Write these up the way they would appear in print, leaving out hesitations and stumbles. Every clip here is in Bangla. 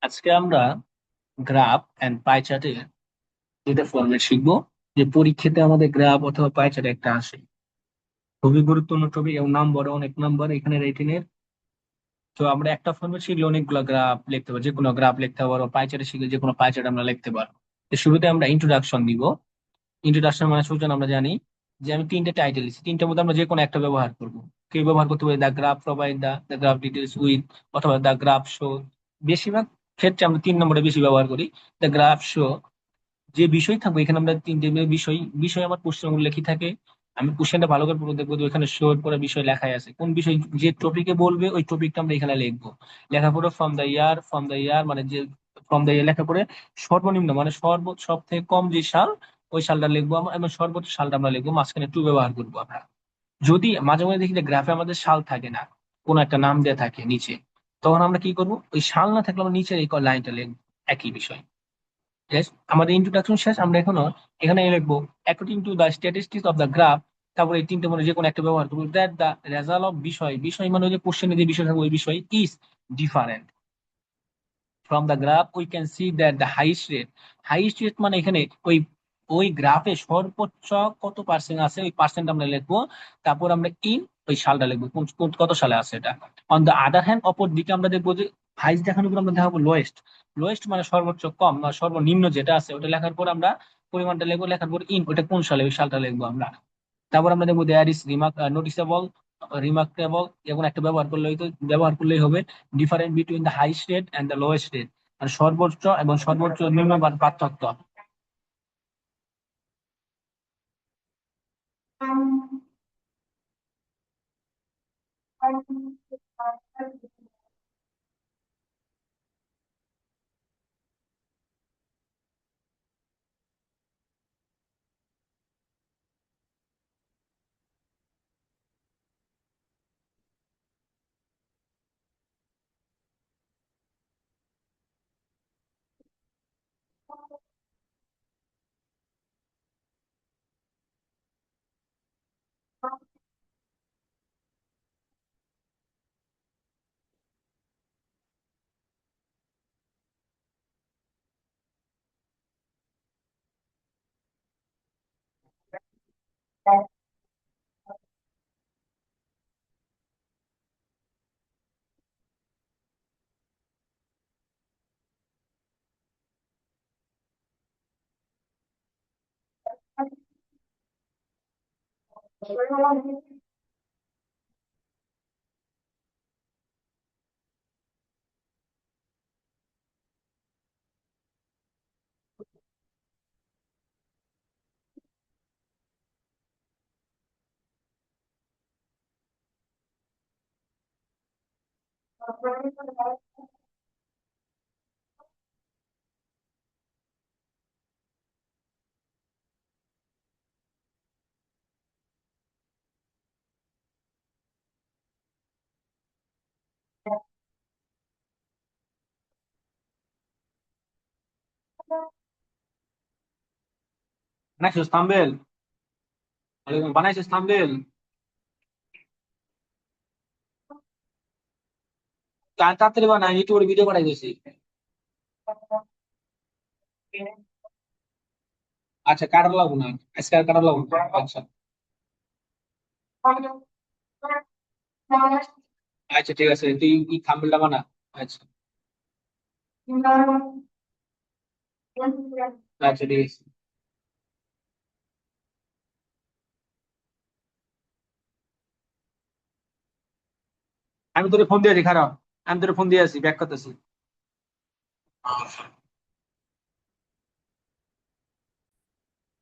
আজকে আমরা গ্রাফ এন্ড পাই চার্টের দুইটা ফরম্যাট শিখবো। যে পরীক্ষাতে আমাদের গ্রাফ অথবা পাই চার্ট একটা আসে, খুবই গুরুত্বপূর্ণ টপিক এবং নাম্বার অনেক নাম্বার এখানে রেটিনের। তো আমরা একটা ফরম্যাট শিখলে অনেকগুলো গ্রাফ লিখতে পারবো, যে কোনো গ্রাফ লিখতে পারবো, পাই চার্টে শিখলে যে কোনো পাই চার্ট আমরা লিখতে পারবো। তো শুরুতে আমরা ইন্ট্রোডাকশন দিব। ইন্ট্রোডাকশন মানে সূচনা। আমরা জানি যে আমি তিনটে টাইটেল দিচ্ছি, তিনটার মধ্যে আমরা যে কোনো একটা ব্যবহার করবো। কেউ ব্যবহার করতে পারি the graph provide, the graph details with, অথবা দ্য গ্রাফ শো। বেশিরভাগ ক্ষেত্রে আমরা 3 নম্বরে বেশি ব্যবহার করি, দ্য গ্রাফ শো। যে বিষয় থাকবে এখানে আমরা তিনটে বিষয় বিষয় আমার কোশ্চেন লিখি থাকে। আমি কোশ্চেনটা ভালো করে পড়ে দেখবো যে ওখানে শো করে বিষয় লেখাই আছে, কোন বিষয় যে টপিকে বলবে ওই টপিকটা আমরা এখানে লিখবো। লেখার পরে ফ্রম দ্য ইয়ার মানে যে ফ্রম দ্য ইয়ার লেখার পরে সর্বনিম্ন মানে সব থেকে কম যে সাল, ওই সালটা লিখবো আমরা, এবং সর্বোচ্চ সালটা আমরা লিখবো, মাঝখানে টু ব্যবহার করবো আমরা। যদি মাঝে মাঝে দেখি যে গ্রাফে আমাদের সাল থাকে না, কোনো একটা নাম দেওয়া থাকে নিচে, তখন আমরা কি করবো, ওই সাল না থাকলে আমরা নিচের এই লাইনটা লিখবো, একই বিষয়। Yes, আমাদের ইন্ট্রোডাকশন শেষ। আমরা এখানে লিখবো according to the statistics of the graph. তারপরে এই তিনটে মধ্যে যে কোনো একটা ব্যবহার করবো, দ্যাট দ্য রেজাল্ট অফ বিষয়, বিষয় মানে ওই যে কোশ্চেনে যে বিষয় থাকবে ওই বিষয় is different from the graph. We can see that the highest rate, highest rate মানে এখানে ওই ওই গ্রাফে সর্বোচ্চ কত পার্সেন্ট আছে ওই পার্সেন্ট আমরা লিখবো। তারপর আমরা ইন ওই সালটা লিখবো, কত সালে আছে এটা। অন দ্য আদার হ্যান্ড, অপর দিকে আমরা দেখবো যে হাইস্ট দেখানোর পর আমরা দেখাবো লোয়েস্ট। লোয়েস্ট মানে সর্বোচ্চ কম বা সর্বনিম্ন যেটা আছে ওটা লেখার পর আমরা পরিমাণটা লিখবো, লেখার পর ইন ওটা কোন সালে ওই সালটা লিখবো আমরা। তারপর আমরা দেখবো there is remark noticeable, remarkable এবং একটা ব্যবহার করলেই হবে। Different between the high rate and the lowest rate, মানে সর্বোচ্চ এবং সর্বোচ্চ নিম্নমান পার্থক্য। বানাইছিস থাম্বেল? বানাইছিস থাম্বেল? তাড়াতাড়ি বানাই, ইউটিউবে ভিডিও বানাই দিয়েছি। আচ্ছা, কাটার লাগবো না, আজকে আর কাটার লাগবো না। আচ্ছা আচ্ছা, ঠিক আছে, তুই এই থাম্বেলটা বানা। আচ্ছা আচ্ছা, ঠিক আছে। আমি তোরে ফোন দিয়েছি, খারাপ। আমি তোরে ফোন দিয়ে আছি, ব্যাক করতেছি।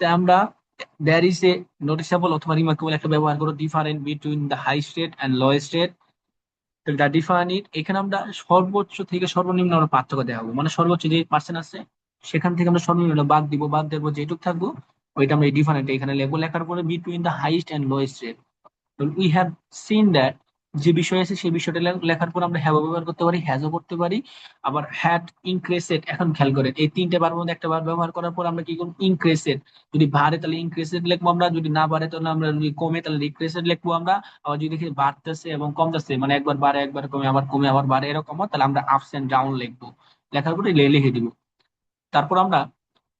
তা আমরা দ্যার ইজ এ নোটিসেবল অথবা রিমার্কেবল একটা ব্যবহার করো, different between the high rate and lowest rate. The define it, এখানে আমরা সর্বোচ্চ থেকে সর্বনিম্ন আমরা পার্থক্য দেখাবো, মানে সর্বোচ্চ যে পার্সেন্ট আছে সেখান থেকে আমরা সর্বনিম্ন বাদ দিব, বাদ দেবো যেটুকু থাকবো ওইটা আমরা এই ডিফারেন্ট এখানে লিখবো। লেখার পরে between the highest and lowest rate, we have seen that, যে বিষয় আছে সেই বিষয়টা লেখার পর আমরা হ্যাভ ব্যবহার করতে পারি, হ্যাজও করতে পারি। আবার হ্যাড, ইনক্রেসেড, এখন খেয়াল করেন এই তিনটে বার মধ্যে একটা বার ব্যবহার করার পর আমরা কি করবো, ইনক্রেসেড। যদি বাড়ে তাহলে ইনক্রেসেড লিখবো আমরা, যদি না বাড়ে তাহলে আমরা, যদি কমে তাহলে ডিক্রেসেড লিখবো আমরা। আবার যদি দেখি বাড়তেছে এবং কমতেছে, মানে একবার বাড়ে একবার কমে আবার কমে আবার বাড়ে এরকম হয়, তাহলে আমরা আপস এন্ড ডাউন লিখবো। লেখার পরে লিখে দিব। তারপর আমরা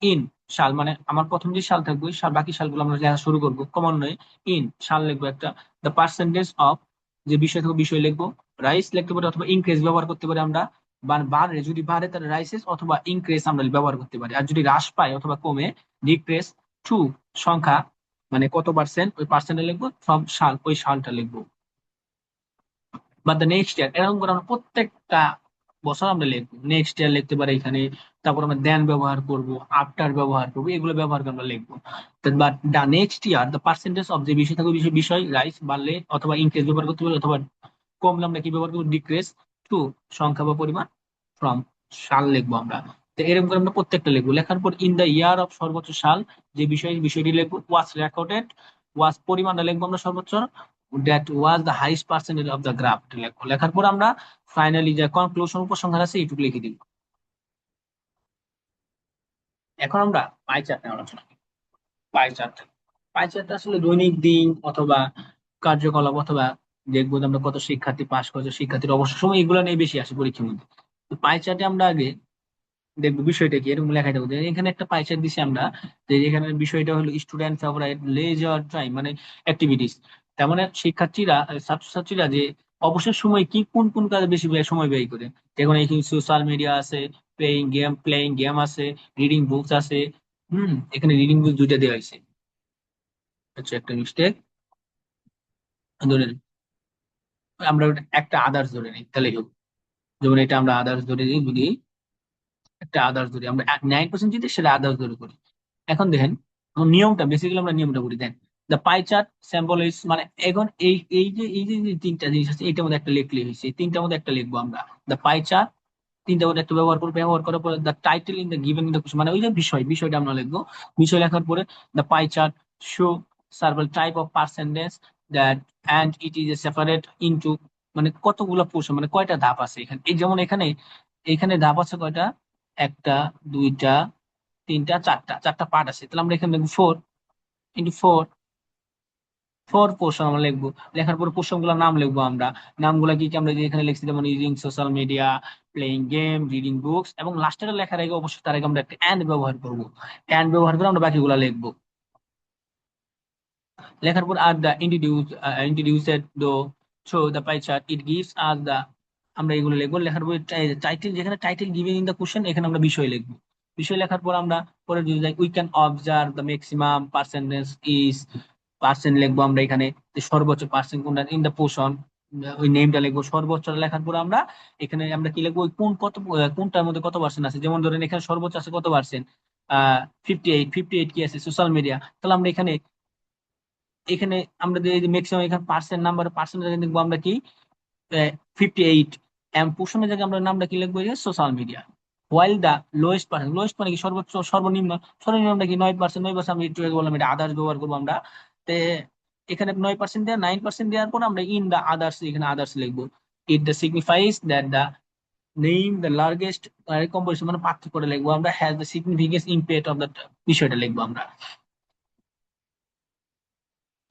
ইন সাল, মানে আমার প্রথম যে সাল থাকবে ওই সাল, বাকি সালগুলো আমরা লেখা শুরু করবো ক্রমান্বয়ে। ইন সাল লিখবো একটা, দ্য পার্সেন্টেজ অফ, যে বিষয় থেকে বিষয় লিখবো। রাইস লিখতে পারি অথবা ইনক্রিজ ব্যবহার করতে পারি আমরা, বা বাড়ে, যদি বাড়ে তাহলে রাইসেস অথবা ইনক্রিজ আমরা ব্যবহার করতে পারি। আর যদি হ্রাস পায় অথবা কমে, ডিক্রিজ টু, সংখ্যা মানে কত পার্সেন্ট, ওই পার্সেন্টে লিখবো, ফ্রম সাল ওই সালটা লিখবো। বা দ্য নেক্সট ইয়ার, এরকম করে আমরা প্রত্যেকটা বছর আমরা লিখবো। নেক্সট ইয়ার লিখতে পারি এখানে। তারপর আমরা দেন ব্যবহার করব, আফটার ব্যবহার করবো, এগুলো ব্যবহার করে আমরা লিখবো। But the next year, the percentage of, যে বিষয় থাকবে বিষয় বিষয় রাইস বাড়লে অথবা ইনক্রিজ ব্যবহার করতে পারি, অথবা কমলে আমরা কি ব্যবহার করবো, ডিক্রিজ টু, সংখ্যা বা পরিমাণ, ফ্রম সাল লিখবো আমরা। তো এরকম করে আমরা প্রত্যেকটা লিখবো। লেখার পর ইন দ্য ইয়ার অফ, সর্বোচ্চ সাল, যে বিষয়টি লিখবো। ওয়াজ রেকর্ডেড, ওয়াজ পরিমাণটা লিখবো আমরা সর্বোচ্চ। That was the highest percentage of the graph লিখবো। লেখার পর আমরা ফাইনালি যে কনক্লুশন উপসংহার আছে এইটুকু লিখে দিব। এখন আমরা পাই চার্ট নিয়ে আলোচনা করি। পাই চার্ট, পাই চার্ট আসলে দৈনিক দিন অথবা কার্যকলাপ, অথবা দেখবো যে আমরা কত শিক্ষার্থী পাশ করেছে, শিক্ষার্থীর অবসর সময়, এগুলো নিয়ে বেশি আসে পরীক্ষার মধ্যে। তো পাই চার্টে আমরা আগে দেখবো বিষয়টা কি, এরকম লেখা থাকবে। এখানে একটা পাই চার্ট দিছি আমরা, যে এখানে বিষয়টা হলো স্টুডেন্ট ফেভারিট লেজার টাইম, মানে অ্যাক্টিভিটিস। তার মানে শিক্ষার্থীরা, ছাত্রছাত্রীরা যে অবসর সময় কি কোন কোন কাজে বেশি সময় ব্যয় করে। যেমন এখানে সোশ্যাল মিডিয়া আছে, প্লেয়িং গেম আছে, রিডিং বুকস আছে। এখানে রিডিং বুক দুইটা দেওয়া হয়েছে, আচ্ছা একটা মিস্টেক ধরে নিই। আমরা একটা আদার্স ধরে নিই তাহলে হবে। যেমন এটা আমরা আদার্স ধরে নিই, যদি একটা আদার্স ধরি, আমরা 9% যদি সেটা আদার্স ধরে করি। এখন দেখেন আমার নিয়মটা, বেসিক্যালি আমরা নিয়মটা করি দেন। The pie chart sample is, মানে এখন এই যে তিনটা জিনিস আছে, এটার মধ্যে একটা লিখলে হয়েছে, এই তিনটার মধ্যে একটা লিখবো আমরা। দ্য পাই চার্ট, তিনটা মধ্যে একটা ব্যবহার করবো, ব্যবহার করার পরে the title in the given in the question, মানে ওই যে বিষয়টা আমরা লিখবো। বিষয় লেখার পরে the pie chart show several type of percentage that, and it is a separate into, মানে কতগুলো পোর্শন, মানে কয়টা ধাপ আছে এখানে। এই যেমন এখানে, এখানে ধাপ আছে কয়টা, একটা, দুইটা, তিনটা, চারটা, চারটা পার্ট আছে। তাহলে আমরা এখানে লিখবো 4 ইন্টু 4, 4 পোর্শন আমরা লিখবো। লেখার পর পোর্শন গুলোর নাম লিখবো আমরা। নামগুলা কি কি আমরা যে এখানে লিখছি, যেমন using social media, playing game, reading books, এবং লাস্টের লেখার আগে অবশ্যই তার আগে আমরা একটা এন্ড ব্যবহার করবো। এন্ড ব্যবহার করে আমরা বাকিগুলা লিখবো। লেখার পর আর দ্য ইন্ট্রোডিউসেড দো show the pie chart it gives us the, আমরা এগুলো লিখবো। লেখার পর টাইটেল, যেখানে title given in the question, এখানে আমরা বিষয় লিখবো। বিষয় লেখার পর আমরা পরে যদি যাই, we can observe the maximum percentage is, percent লিখবো আমরা এখানে, যে সর্বোচ্চ পার্সেন্ট কোনটা ইন দ্য পোর্শন, ওই নেমটা লিখবো। সর্বোচ্চ লেখার পর আমরা এখানে আমরা কি লিখবো, ওই কোনটার মধ্যে কত পার্সেন্ট আছে। যেমন ধরেন এখানে সর্বোচ্চ আছে কত পার্সেন্ট, 58, কি আছে, সোশ্যাল মিডিয়া। তাহলে আমরা এখানে, এখানে আমরা যে ম্যাক্সিমাম এখানে পার্সেন্ট নাম্বার, পার্সেন্ট লিখবো আমরা কি, 58। পোর্শনের জায়গায় আমরা নামটা কি লিখবো, social media. While the lowest percent, lowest মানে কি সর্বোচ্চ, সর্বনিম্ন, সর্বনিম্ন আমরা কি 9%, 9%। আমি একটু আগে বললাম এটা আদার্স ব্যবহার করবো আমরা। তে এখানে 9% দেওয়া, 9% দেওয়ার পর আমরা ইন দা আদার্স, এখানে আদার্স লিখবো। It the signifies that the name the largest composition, মানে পার্থক্যটা লিখবো আমরা, has the significance impact of the, বিষয়টা লিখবো আমরা।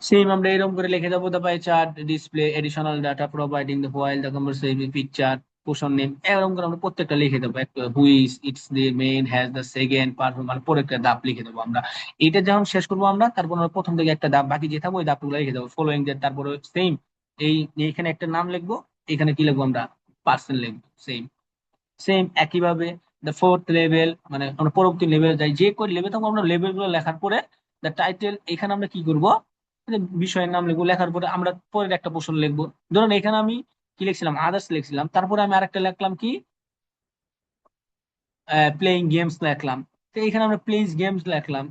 সেম আমরা এরকম করে লিখে যাবো, the pie chart display additional data providing the while the compulsory picture portion name, এরকম করে আমরা প্রত্যেকটা লিখে দেবো। একটা which it's the main has the second perform, মানে পরেরটা ধাপ লিখে দেবো আমরা। এটা যখন শেষ করবো আমরা, তারপর আমরা প্রথম থেকে একটা ধাপ বাকি যে থাকবো ওই ধাপগুলো লিখে দেবো ফলোইং যে। তারপরে সেম এই, এখানে একটা নাম লিখবো, এখানে কি লিখবো আমরা, পার্সেন্ট লিখবো। সেম সেম একইভাবে দ্য ফোর্থ লেভেল, মানে আমরা পরবর্তী লেভেলে যাই, যে কই লেভেল থাকবো আমরা লেভেল গুলো লেখার পরে দ্য টাইটেল, এখানে আমরা কি করবো, যে বিষয়ের নাম লিখবো। লেখার পরে আমরা পরের একটা প্রশ্ন লিখবো। ধরুন এখানে আমি কি লিখছিলাম, আদার্স লিখছিলাম, তারপরে আমি আরেকটা লিখলাম কি, প্লেইং গেমস লিখলাম। তো এখানে আমরা প্লেইং গেমস লিখলাম,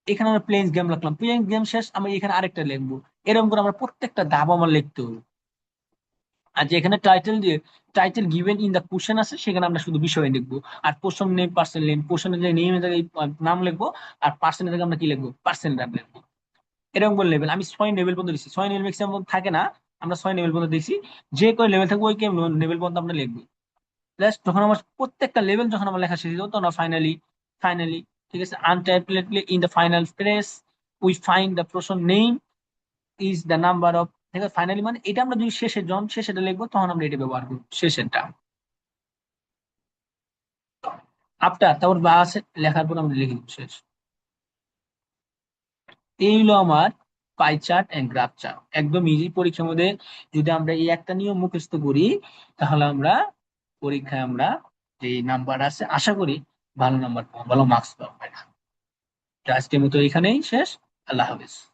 এখানে আমরা প্লেইং গেম লিখলাম, প্লেইং গেম শেষ, আমরা এখানে আরেকটা লিখবো। এরকম করে আমরা প্রত্যেকটা ধাপ আমার লিখতে হবে। আর যেখানে টাইটেল দিয়ে, title given in the question আছে, সেখানে আমরা শুধু বিষয় লিখবো। আর পোর্শন নেম, পার্সেন্ট নেম, পোর্শনের যে নেমের জায়গায় নাম লিখবো, আর পার্সেন্টের জায়গায় আমরা কি লিখবো, পার্সেন্ট নাম লিখবো। এরকম করে লেভেল আমি 6 লেভেল পর্যন্ত দিচ্ছি। 6 লেভেল ম্যাক্সিমাম থাকে না, আমরা 6 লেভেল পর্যন্ত দিচ্ছি। যে কয় লেভেল থাকবে ওই লেভেল পর্যন্ত আমরা লিখবো। জাস্ট যখন আমার প্রত্যেকটা লেভেল যখন আমার লেখা শেষ হয়ে যাবে, তখন ফাইনালি, ঠিক আছে, untitledly in the final phrase we find the portion name is the number of, ঠিক আছে। ফাইনালি মানে এটা আমরা যদি শেষে, যখন শেষেটা লিখবো তখন আমরা এটা ব্যবহার করবো, শেষেরটা। আফটার, তারপর বা আছে, লেখার পর আমরা লিখে দিব, শেষ। এই হলো আমার pie chart and graph chart, একদম ইজি। পরীক্ষার মধ্যে যদি আমরা এই একটা নিয়ম মুখস্থ করি, তাহলে আমরা পরীক্ষায় আমরা যে নাম্বার আছে আশা করি ভালো নাম্বার পাবো, ভালো মার্কস পাবো। তো আজকের মতো এখানেই শেষ। আল্লাহ হাফেজ।